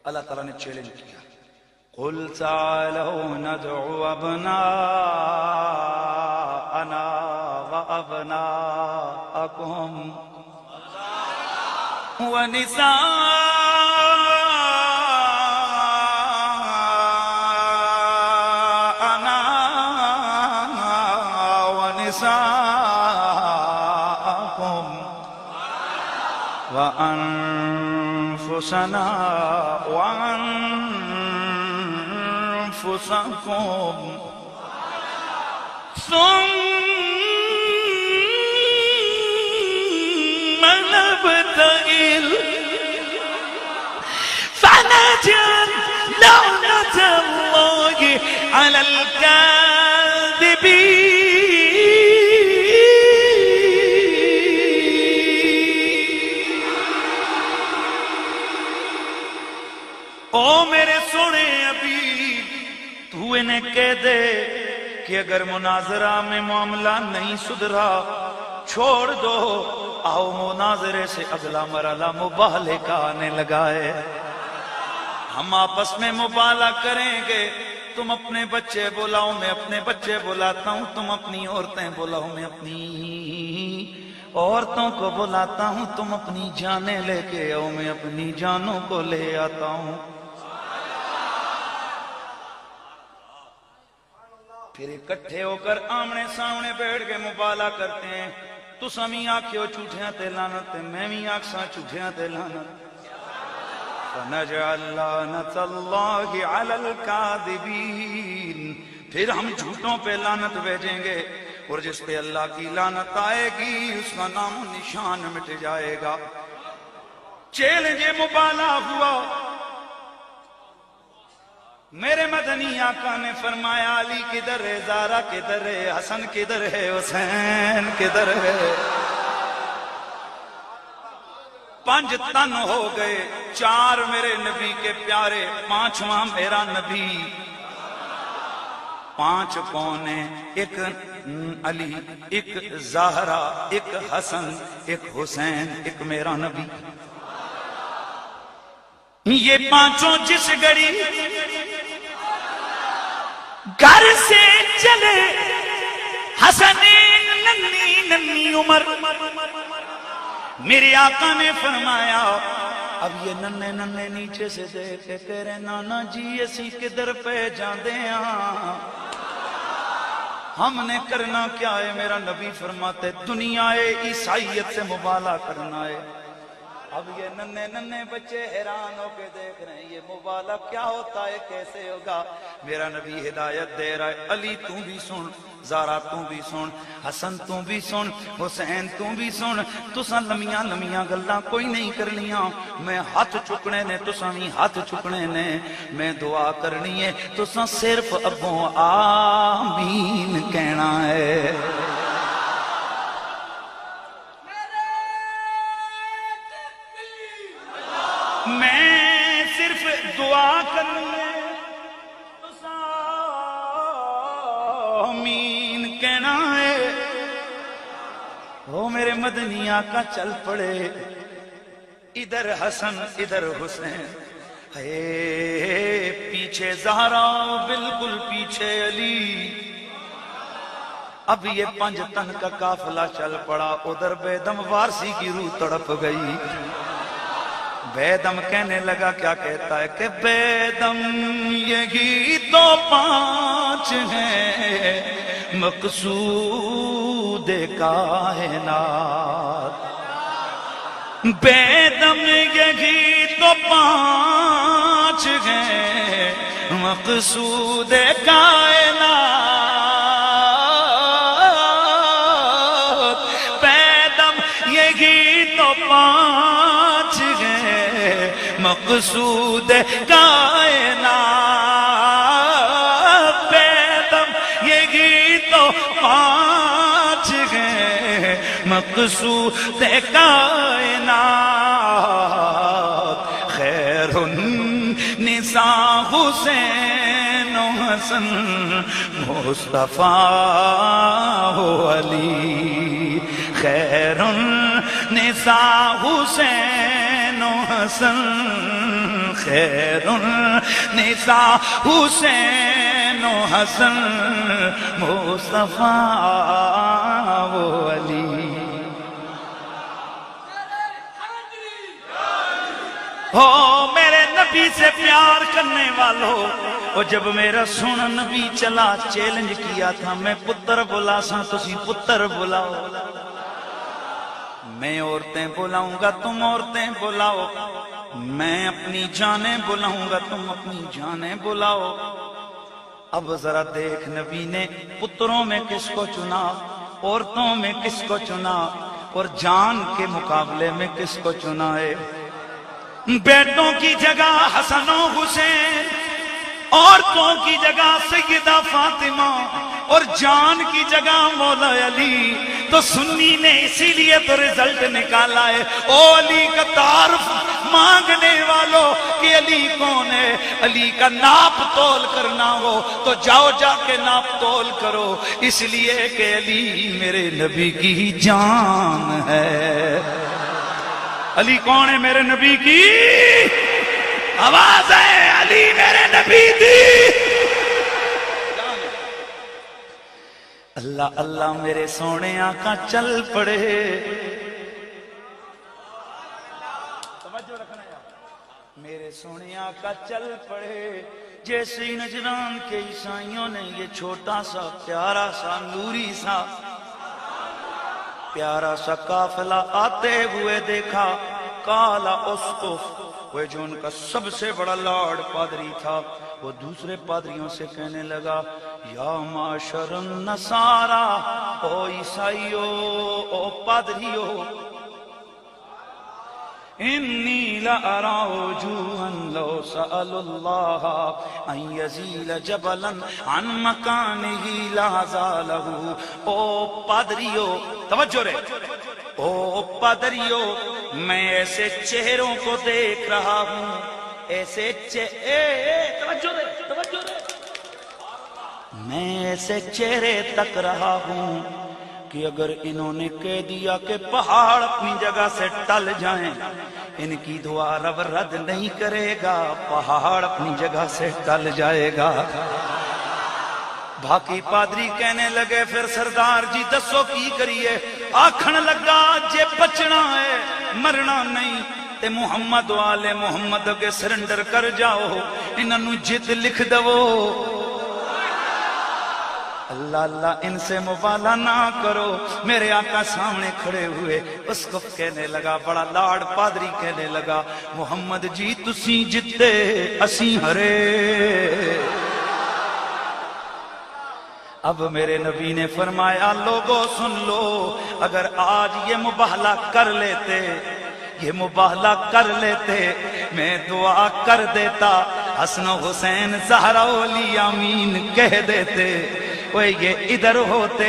اللہ تعالیٰ نے چیلنج کیا، قُلْ تَعَالَوْا نَدْعُ أَبْنَاءَنَا وَأَبْنَاءَكُمْ وَنِسَاءَنَا وَنِسَاءَكُمْ وَأَنفُسَنَا وَأَنفُسَكُمْ ثُمَّ نَبْتَهِلْ فَنَجْعَلْ لَعْنَةَ اللَّهِ عَلَى الْكَاذِبِينَ۔ او میرے سونے حبیب، تو انہیں کہہ دے کہ اگر مناظرہ میں معاملہ نہیں سدھرا چھوڑ دو، آؤ مناظرے سے اگلا مرحلہ مباہلے کا آنے لگا ہے، ہم آپس میں مباہلہ کریں گے، تم اپنے بچے بلاؤ میں اپنے بچے بلاتا ہوں، تم اپنی عورتیں بلاؤ میں اپنی عورتوں کو بلاتا ہوں، تم اپنی جانیں لے کے آؤ میں اپنی جانوں کو لے آتا ہوں۔ پھر اکٹھے ہو کر آمنے سامنے بیٹھ کے مباہلہ کرتے ہیں، تو سمی آکھیو جھوٹیاں تے لعنت، میں بھی آکھساں جھوٹیاں تے لعنت۔ فَنَجْعَلْ لَعْنَةَ اللَّهِ عَلَى الْكَاذِبِينَ، پھر ہم جھوٹوں پہ لعنت بھیجیں گے، اور جس پہ اللہ کی لعنت آئے گی اس کا نام و نشان مٹ جائے گا۔ چیلنج مباہلہ ہوا، میرے مدنی آقا نے فرمایا علی کدھر ہے، زارا کدھر ہے، حسن کدھر ہے، حسین کدھر ہے؟ 5 تن ہو گئے، 4 میرے نبی کے پیارے، 5واں میرا نبی۔ 5 کون ہیں؟ ایک علی، ایک زہرا، ایک حسن، ایک حسین، ایک میرا نبی۔ یہ 5 جس گھڑی گھر سے چلے، حسنین ننھی ننھی عمر، میرے آقا نے فرمایا اب یہ ننھے ننھے نیچے سے دیکھ کے کہہ رہے نانا جی اسی کدھر پہ جاندے ہیں، ہم نے کرنا کیا ہے؟ میرا نبی فرماتے دنیا عیسائیت سے مباہلہ کرنا ہے۔ اب یہ ننھے ننھے بچے حیران ہو کے دیکھ رہے ہیں یہ مباہلہ کیا ہوتا ہے، کیسے ہوگا؟ میرا نبی ہدایت دے رہا ہے، علی تو بھی سن، زارا تو بھی سن، حسن تو بھی سن، حسین تو بھی سن، تساں لمیاں لمیاں گلاں کوئی نہیں کرنیاں، میں ہاتھ چکنے نے تساں بھی ہاتھ چکنے نے، میں دعا کرنی ہے تساں صرف ابو آمین کہنا ہے۔ میں صرف دعا کرنی ہے آمین کہنا ہے۔ وہ میرے مدنی آقا چل پڑے، ادھر حسن ادھر حسین، ہے پیچھے زہرا بالکل پیچھے علی۔ اب یہ 5 تن کا قافلہ چل پڑا، ادھر بیدم وارسی کی روح تڑپ گئی۔ بیدم کہنے لگا، کیا کہتا ہے کہ بیدم یہی تو 5 ہیں مقصود کائنات، بیدم یہی تو 5 ہیں مقصود کائنات، بیدم یہی تو 5 مقصود کائنات، بیدم یہی تو 5 ہیں مقصود کائنات، خیر النساء حسین و حسن مصطفیٰ و علی، خیر النساء حسین و حسن، خیر النساء حسین و حسن مصطفیٰ و علی ہو میرے نبی سے پیار کرنے والوں. اور جب میرا سونا نبی چلا چیلنج کیا تھا میں پتر بلا سا تسی پتر بلاؤ, میں عورتیں بلاؤں گا تم عورتیں بلاؤ, میں اپنی جانیں بلاؤں گا تم اپنی جانیں بلاؤ. اب ذرا دیکھ نبی نے پتروں میں کس کو چنا, عورتوں میں کس کو چنا, اور جان کے مقابلے میں کس کو چنا ہے. بیٹوں کی جگہ حسن و حسین, عورتوں کی جگہ سیدہ فاطمہ, اور جان کی جگہ مولا علی. تو سنی نے اسی لیے تو رزلٹ نکالا ہے, او علی کا تعارف مانگنے والوں کہ علی کون ہے. علی کا ناپ تول کرنا ہو تو جاؤ جا کے ناپ تول کرو, اس لیے کہ علی میرے نبی کی جان ہے. علی کون ہے میرے نبی کی آواز ہے, علی میرے نبی دی. اللہ اللہ میرے سونے آقا چل پڑے. توجہ رکھنا میرے سونے آقا چل پڑے. جیسے ہی نجران کے عیسائیوں نے یہ چھوٹا سا پیارا سا نوری سا پیارا سا قافلہ آتے ہوئے دیکھا, کالا اسقف, وہ جو ان کا سب سے بڑا لارڈ پادری تھا, وہ دوسرے پادریوں سے کہنے لگا یا معاشر النصارا, او عیسائیو, او پادریو, انی لأرا وجوہا لو سأل اللہ ان یزیل جبلا عن مکانہ لا زالہ. او پادریو, توجہ رہے, او پادریو, میں ایسے چہروں کو دیکھ رہا ہوں, ایسے توجہ رہے, میں ایسے چہرے تک رہا ہوں کہ اگر انہوں نے کہہ دیا کہ پہاڑ اپنی جگہ سے ٹل جائیں, ان کی دعا رب رد نہیں کرے گا, پہاڑ اپنی جگہ سے ٹل جائے گا. باقی پادری کہنے لگے پھر سردار جی دسو کی کریے. آکھن لگا جے بچنا ہے مرنا نہیں تے محمد والے محمد کے سرنڈر کر جاؤ, انہوں جت لکھ دو. اللہ اللہ ان سے مبالہ نہ کرو. میرے آقا سامنے کھڑے ہوئے, اس کو کہنے لگا, بڑا لاڈ پادری کہنے لگا, محمد جی تسی جتے اسی ہرے. اب میرے نبی نے فرمایا لوگوں سن لو, اگر آج یہ مباہلہ کر لیتے, یہ مباہلہ کر لیتے, میں دعا کر دیتا, حسن و حسین زہرا و علی آمین کہہ دیتے, وہ یہ ادھر ہوتے,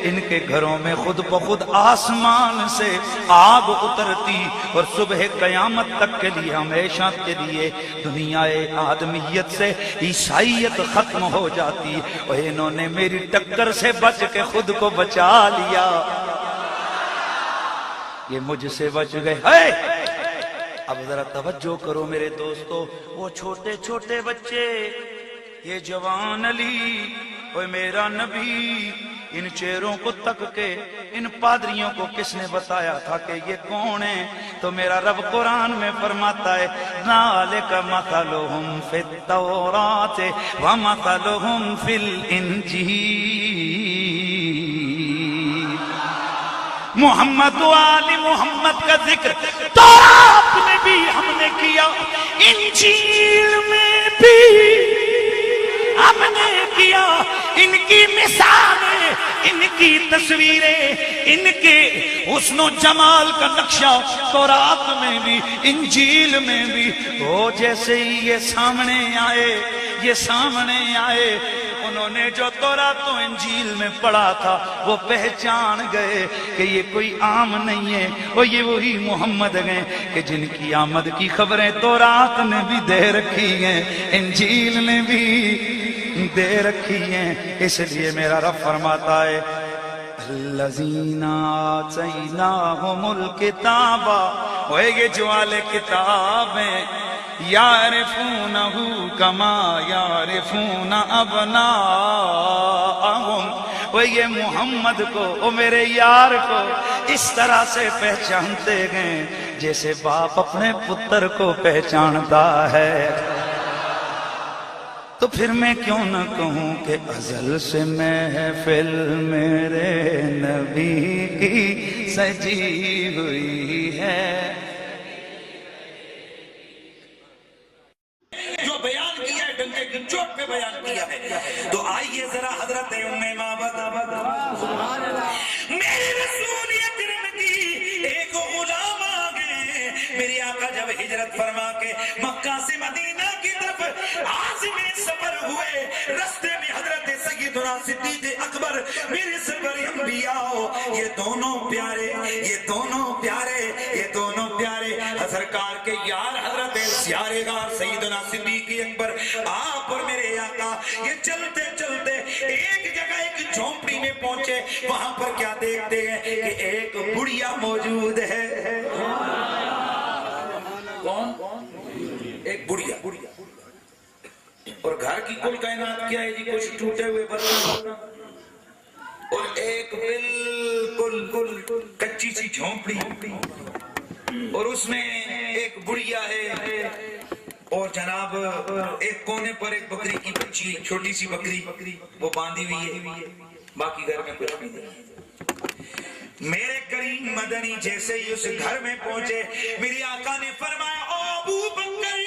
ان کے گھروں میں خود بخود آسمان سے آگ اترتی اور صبح قیامت تک کے لیے ہمیشہ کے لیے دنیا آدمیت سے عیسائیت ختم ہو جاتی. اور انہوں نے میری ٹکر سے بچ کے خود کو بچا لیا, یہ مجھ سے بچ گئے. اب ذرا توجہ کرو میرے دوستو, وہ چھوٹے چھوٹے بچے, یہ جوان علی, اوہ میرا نبی, ان چہروں کو تک کے ان پادریوں کو کس نے بتایا تھا کہ یہ کون ہے؟ تو میرا رب قرآن میں فرماتا ہے ذالک مثلہم فی التوراۃ ومثلہم فی الانجیل. محمد و آل محمد کا ذکر تورات میں بھی ہم نے کیا, انجیل میں بھی ہم نے کیا. ان کی مثالیں, ان کی تصویریں, ان کے حسن و جمال کا نقشہ تورات میں بھی انجیل میں بھی. وہ جیسے ہی یہ سامنے آئے, یہ سامنے آئے, انہوں نے جو تورات و انجیل میں پڑھا تھا وہ پہچان گئے کہ یہ کوئی عام نہیں ہے, اور یہ وہی محمد ہیں کہ جن کی آمد کی خبریں تورات نے بھی دے رکھی ہیں, انجیل نے بھی دے رکھی ہیں. اس لیے میرا رب فرماتا ہے الذین آتیناہم الکتاب, وہ یہ جو والے کتاب ہیں, یعرفونہ کما یعرفون ابناءہم، وہ یہ محمد کو، وہ میرے یار کو اس طرح سے پہچانتے گئے جیسے باپ اپنے پتر کو پہچانتا ہے۔ تو پھر میں کیوں نہ کہوں کہ ازل سے محفل میرے نبی کی سجی ہوئی ہے۔ جو بیان کیا ہے ڈنکے کی چوٹ پہ بیان کیا ہے۔ تو آئیے ذرا حضرت ام معبد میرے رسول اکرم کی ایک غلام آ گئے۔ میری آقا جب ہجرت فرما کے مکہ سے مدینہ کی طرف عازم سفر ہوئے، رستے میں حضرت سیدنا صدیق اکبر میرے سرور انبیاء، یہ دونوں پیارے سرکار کے یار حضرت سیارے غار سیدنا صدیق اکبر آپ اور میرے آقا یہ چلتے چلتے ایک جگہ ایک جھونپڑی میں پہنچے۔ وہاں پر کیا دیکھتے ہیں کہ ایک بڑھیا موجود ہے۔ کون؟ ایک بڑھیا۔ اور گھر کی کل کائنات کیا ہے جی؟ کچھ ٹوٹے ہوئے برتن اور ایک بالکل کچی سی جھونپڑی، اور اس میں ایک بڑھیا ہے، اور جناب ایک کونے پر ایک بکری کی بچی، چھوٹی سی بکری وہ باندھی ہوئی ہے، باقی گھر میں کچھ بھی نہیں۔ میرے کریم مدنی جیسے ہی اس گھر میں پہنچے، میری آقا نے فرمایا او ابو بکر،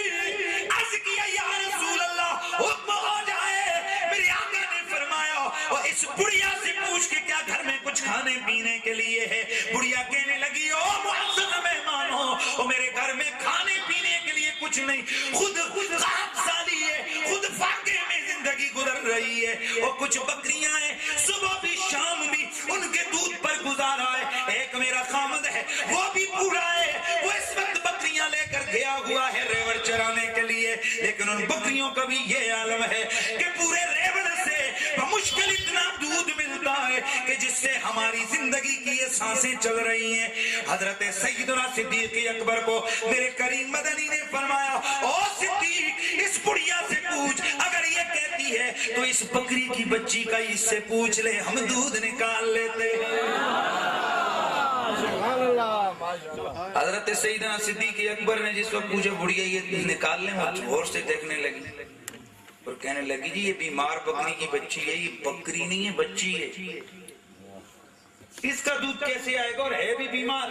عرض کیا یا رسول اللہ حکم ہو جائے۔ میری آقا نے فرمایا اور اس بڑھیا سے پوچھ کے کیا گھر میں کچھ کھانے پینے کے لیے ہے؟ بڑھیا کہنے لگی او معزز مہمان ہو، اور میرے گھر میں کھانے پینے کے لیے کچھ نہیں، خود غاب سالی ہے، خود فاقے میں زندگی گزر رہی ہے، اور کچھ بکریاں ہیں، صبح بھی شام بھی ان کے دودھ پر گزارا ہے۔ ایک میرا خامد ہے وہ بھی پورا ہے، وہ اس وقت بکریاں لے کر گیا ہوا ہے ریوڑ چرانے کے لیے، لیکن ان بکریوں کا بھی یہ عالم ہے کہ پورے ریوڑ سے بمشکل اتنا دودھ ملتا ہے کہ جس سے ہماری زندگی کی یہ سانسیں چل رہی ہیں۔ حضرت سیدنا صدیق اکبر کو میرے کریم مدنی نے فرمایا او صدیق، اس بڑھیا سے پوچھ، اگر یہ کہتی ہے تو اس بکری کی بچی کا اس سے پوچھ لے، ہم دودھ نکال لیتے ہیں۔ حضرت سیدنا صدیق اکبر نے جس وقت پوچھا بڑھیا یہ نکال لیں، وہ غور سے دیکھنے لگی اور کہنے لگی جی یہ بیمار بکری کی بچی ہے، یہ بکری نہیں ہے بچی ہے، اس کا دودھ کیسے آئے گا اور ہے بھی بیمار۔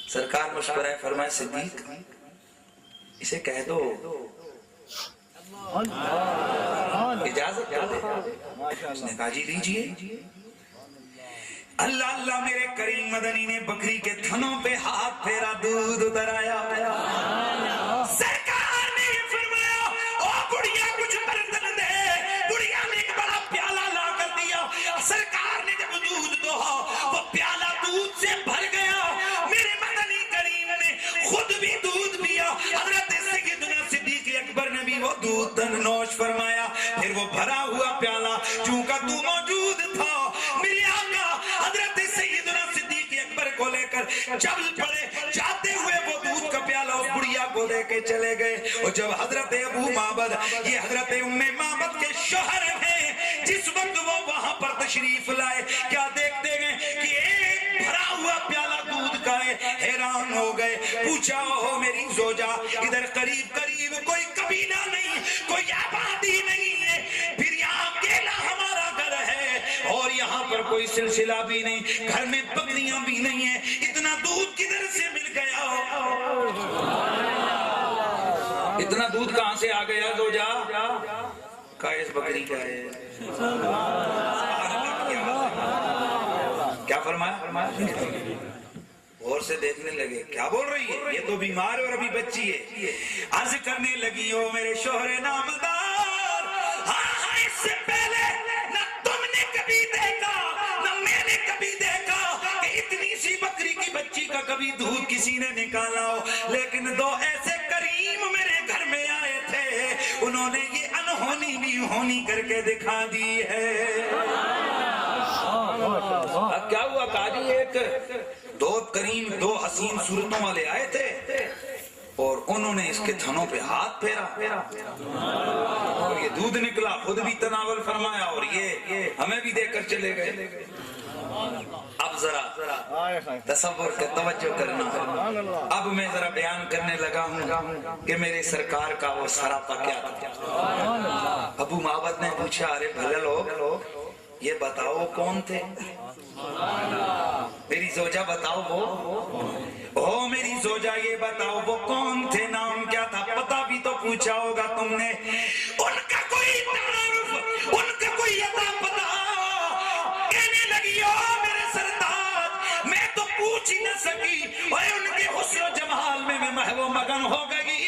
سرکار مشورہ فرمائے صدیق اسے کہہ دو اجازت دے۔ اس نے کہا جی لیجئے۔ اللہ اللہ میرے کریم مدنی نے بکری کے تھنوں پہ ہاتھ پھیرا، دودھ اتر آیا۔ سرکار نے فرمایا او بڑھیا کچھ برتن دے۔ بڑھیا نے ایک بڑا پیالہ لا کر دیا۔ سرکار نے جب دودھ دوہا وہ پیالہ دودھ سے بھر گیا۔ میرے مدنی کریم نے خود بھی دودھ پیا، حضرت سیدنا صدیق اکبر نے بھی وہ دودھ نوش فرمایا۔ پھر وہ بھرا ہوا پیالہ چونکہ تو موجود تھا، میرے آقا حضرت سیدنا صدیق اکبر کو لے کر چل پڑے، جاتے ہوئے وہ دودھ کا پیالہ اس بڑھیا کو دے کے چلے گئے۔ اور جب حضرت ابو معبد، یہ حضرت ام معبد کے شوہر ہیں، جس وقت وہ وہاں پر تشریف لائے کیا دیکھتے گئے کہ ایک بھرا ہوا پیالہ دودھ کا ہے، حیران ہو گئے۔ پوچھا ہو میری زوجہ ادھر قریب قریب کوئی قبیلہ نہیں، کوئی آبادی نہیں ہے، پھر یہاں اکیلا ہمارا گھر ہے اور یہاں پر کوئی سلسلہ بھی نہیں، گھر میں بکریاں بھی نہیں ہیں، اتنا دودھ کدھر سے مل گیا؟ اتنا دودھ کہاں سے آ گیا زوجہ؟ کہا اس بکری کا ہے۔ کیا فرمایا؟ غور سے دیکھنے لگے کیا بول رہی ہے، یہ تو بیمار اور ابھی بچی ہے۔ عرض کرنے لگی او میرے شوہر نامدار، ہاں اس سے پہلے نہ تم نے کبھی دیکھا نہ میں نے کبھی دیکھا کہ اتنی سی بکری کی بچی کا کبھی دودھ کسی نے نکالا ہو، لیکن دو ایسے کریم میرے گھر میں آئے تھے، انہوں نے یہ انہونی بھی ہونی کر کے دکھا دی ہے۔ کیا ہوا؟ کہا جی ایک دو کریم دو حسین صورتوں والے آئے تھے، انہوں نے اس کے تھنوں پہ ہاتھ پھیرا اور یہ دودھ نکلا، خود بھی تناول فرمایا اور یہ ہمیں بھی دے کر چلے گئے۔ اب ذرا تصور کا توجہ کرنا، اب میں ذرا بیان کرنے لگا ہوں کہ میرے سرکار کا وہ سراپا کیا تھا۔ ابو معبد نے پوچھا، ارے بھلے لوگ یہ بتاؤ کون تھے؟ میری زوجہ بتاؤ وہ میری زوجہ یہ بتاؤ وہ کون تھے، نام کیا تھا؟ پتہ بھی تو پوچھا ہوگا تم نے، ان کا کوئی تعارف، ان کا کوئی عطا پتہ؟ کہنے لگی او میرے سرتاج میں تو پوچھ ہی نہ سکی، اور ان کے حسن و جمال میں محو مگن ہو گئی،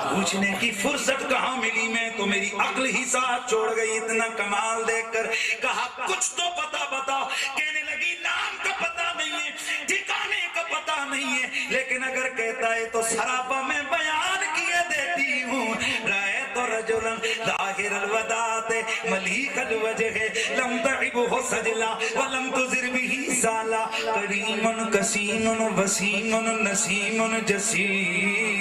پوچھنے کی فرصت کہاں ملی، میں تو میری عقل ہی ساتھ چھوڑ گئی اتنا کمال دیکھ کر۔ کہا کچھ تو پتہ بتا، کہنے لگی نام کا پتہ نہیں ہے، ٹھکانے کا پتہ نہیں ہے، لیکن اگر کہتا ہے تو سراپا میں بیان کیے دیتی ہوں۔ رأیت رجلا ظاہر الوداعت ملیح الوجہ لم تعبہ سجلا ولم تزر بہ سالا کریم کسیم وسیم نسیم جسیم۔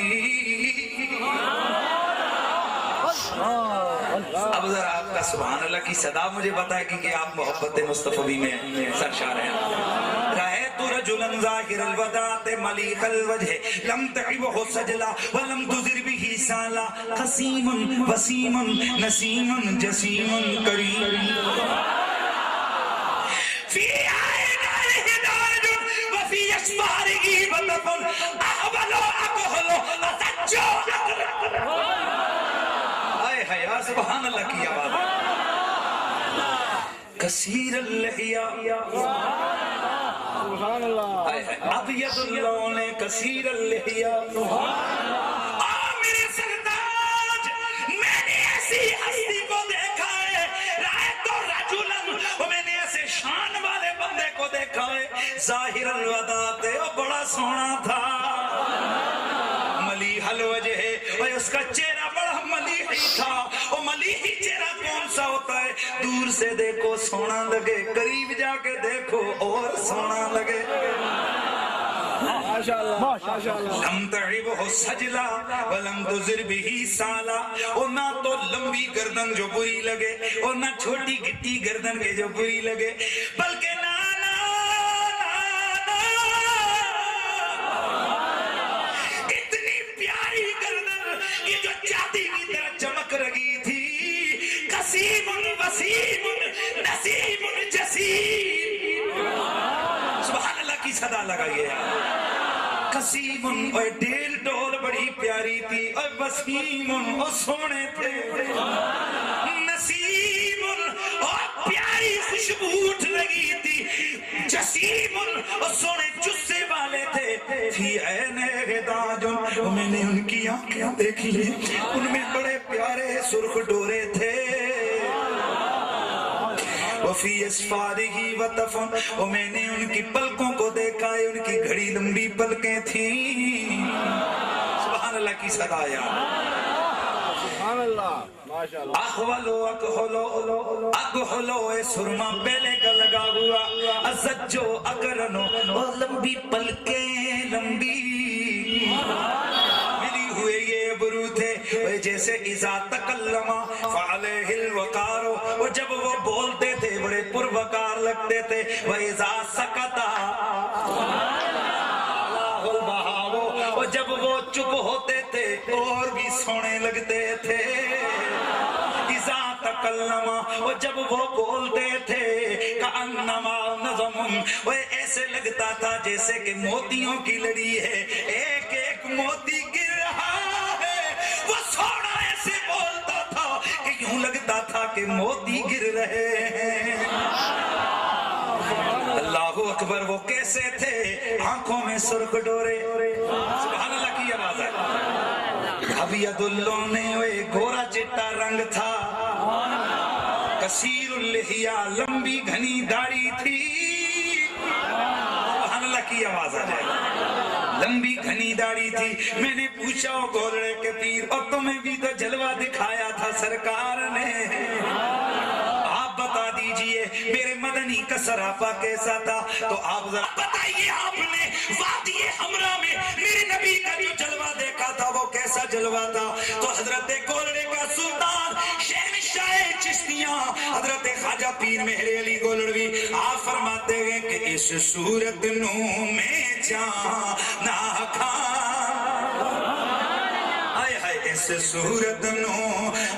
اب ذرا آپ کا سبحان اللہ کی صدا مجھے بتائے کہ آپ محبت مصطفی میں سرشار ہیں۔ رأیت رجلا ظاہر الوداعت ملیح الوجہ لم تعبہ سجلا ولم تزر بہ سالا قسیم وسیم نسیم جسیم کریم فی عینیہ داج وفی اشفارہ بطف احول اکحل ازج ہے، سبحان اللہ کی آواز۔ کثیر اللحیہ سبحان اللہ، ابیض اللون کثیر اللحیہ۔ میرے سرتاج میں نے ایسی ہستی کو دیکھا ہے، رأیت رجلا میں نے ایسے شان والے بندے کو دیکھا ہے، ظاہر الوداعت وہ بڑا سونا تھا، ملیح الوجہ اور اس کا چہرہ بڑا ملیحی تھا۔ وہ ملیحی چہرہ کون سا ہوتا ہے؟ دور سے دیکھو سونا لگے، قریب جا کے دیکھو اور سونا لگے۔ لم تعبہ سجلا ولم تزر بہ سالا، اور نہ تو لمبی گردن جو بری لگے اور نہ چھوٹی گٹی گردن کے جو بری لگے، بلکہ اتنی پیاری گردن یہ جو چاندی کی طرح چمک رہی تھی، قسیم وسیم نسیم جسیم۔ سبحان اللہ کی صدا لگائیے۔ قسیم اور ڈیل ڈول بڑی پیاری تھی، اور وسیم اور سونے تھے، نسیم اور پیاری خوشبو اٹھ لگی تھی، جسیم اور سونے جسے والے تھے۔ فی عینیہ داج میں نے ان کی آنکھیں دیکھی، ان میں بڑے پیارے سرخ ڈورے تھے۔ وفی اسفارہ وطف اور میں نے ان کی پلکوں کو دیکھا ہے، ان کی گھڑی لمبی پلکیں تھیں۔ سبحان اللہ کی صدا یا سبحان اللہ، ماشاءاللہ۔ احولو اکحلو اکحلو اے سرما پہلے کا لگا ہوا، ازجو اکرنو اور لمبی پلکیں لمبی ملی ہوئے یہ ابرو تھے، جیسے اذا تکلما فعلیہ الوقارو، اور جب وہ بولتے تھے بڑے پروقار لگتے تھے، وَإِذَا سَكَتَا اور جب وہ چپ ہوتے تھے اور بھی سونے لگتے تھے، اذا تکلما اور جب وہ بولتے تھے، کأنما نظم وہ ایسے لگتا تھا جیسے کہ موتیوں کی لڑی ہے، ایک ایک موتی گر رہا ہے، وہ سونا ایسے بولتا تھا کہ یوں لگتا تھا کہ موتی گر رہے ہیں۔ اللہ اکبر، وہ کیسے تھے؟ آنکھوں میں سرخ ڈورے، سبحان اللہ کی آواز ہے۔ ابیض اللون گورا چٹا رنگ تھا، کثیر اللحیہ لمبی گھنی داڑھی تھی، سبحان اللہ کی آواز ہے، لمبی گھنی داڑھی تھی۔ میں نے پوچھا او گولڑے کے پیر، اور تمہیں بھی تو جلوہ دکھایا تھا سرکار نے، آپ بتا دیجئے میرے مدنی کا سراپا کیسا تھا؟ تو آپ ذرا بتائیے آپ نے وادی حمراء میں میرے نبی کا جو جلوہ دیکھا تھا وہ کیسا جلوہ تھا؟ تو حضرت گولڑے کا سلطان شہنشاہ چشتیاں حضرت خواجہ پیر مہر علی گولڑوی آپ فرماتے ہیں کہ اس صورت نو میں جانا کھا، آئے ہائے اس صورت نو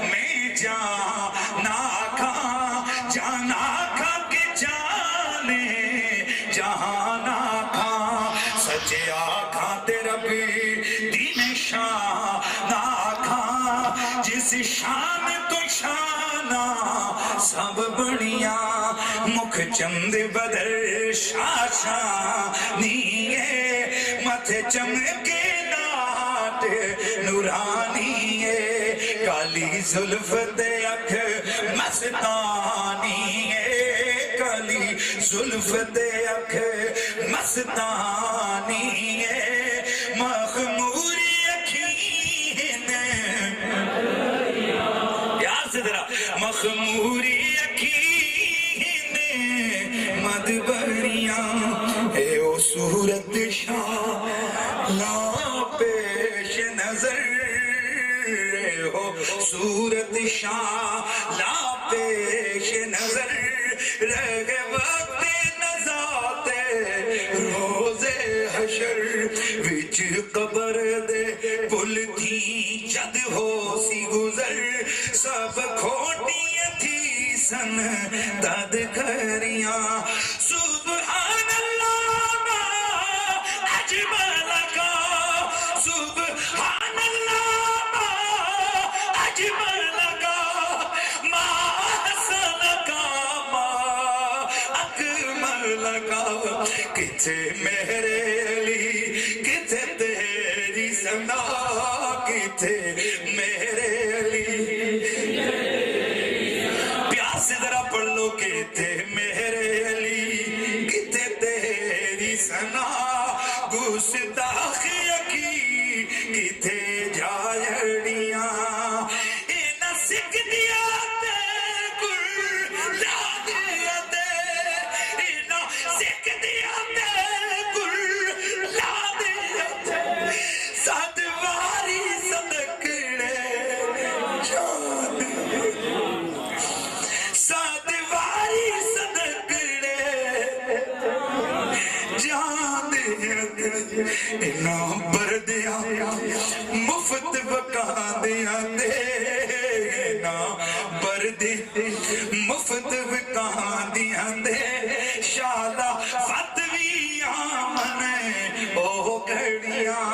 میں جانا کھا، جانا کھا کے جانے جہانا کھا، سچے آکھاں تیرا بھی دین شان آکھاں، جس شان تو شانہ سب بڑیاں، مکھ چند بدر شاشانیے، متھے چمکے ناٹ نورانیے، کالی زلف دے اکھ مستانیے، کالی زلف دے اکھ مستانیے، مخموری اکھین پیار سے ذرا، مخموری اکھین مدبریاں، اے او صورت شاہ لا پیش نظر، اے او صورت شاہ لا پیش نظر، رہ وقت نزات روز حشر، وچ قبر دے پل تھی جد ہو سی گزر، سب کھوٹیاں تھی سن دد کریاں، سبحان اللہ اجمل کا، سبحان اللہ اجمل کا، ما حسن کا، ما اکمل کا، کتھے میرے علی کتھے تیری ثنا، کتھے میرے علی، پیار سے ذرا پڑھ لو، کتھے میرے علی کتھے تیری ثنا، گستاخ اکی کتھے جایڑیاں، اے نہ سکھ دیا تے گر لا دیا تے، اے نہ سکھ دیا تے گر لا دیا تے، سات واری صدقڑے جان، سات واری صدقڑے جان دیا، اینا بردیاں مفت بکا دیا دے، اینا بردی مفت بکا دیا دے، شالا فتوی آمن او گھڑیاں،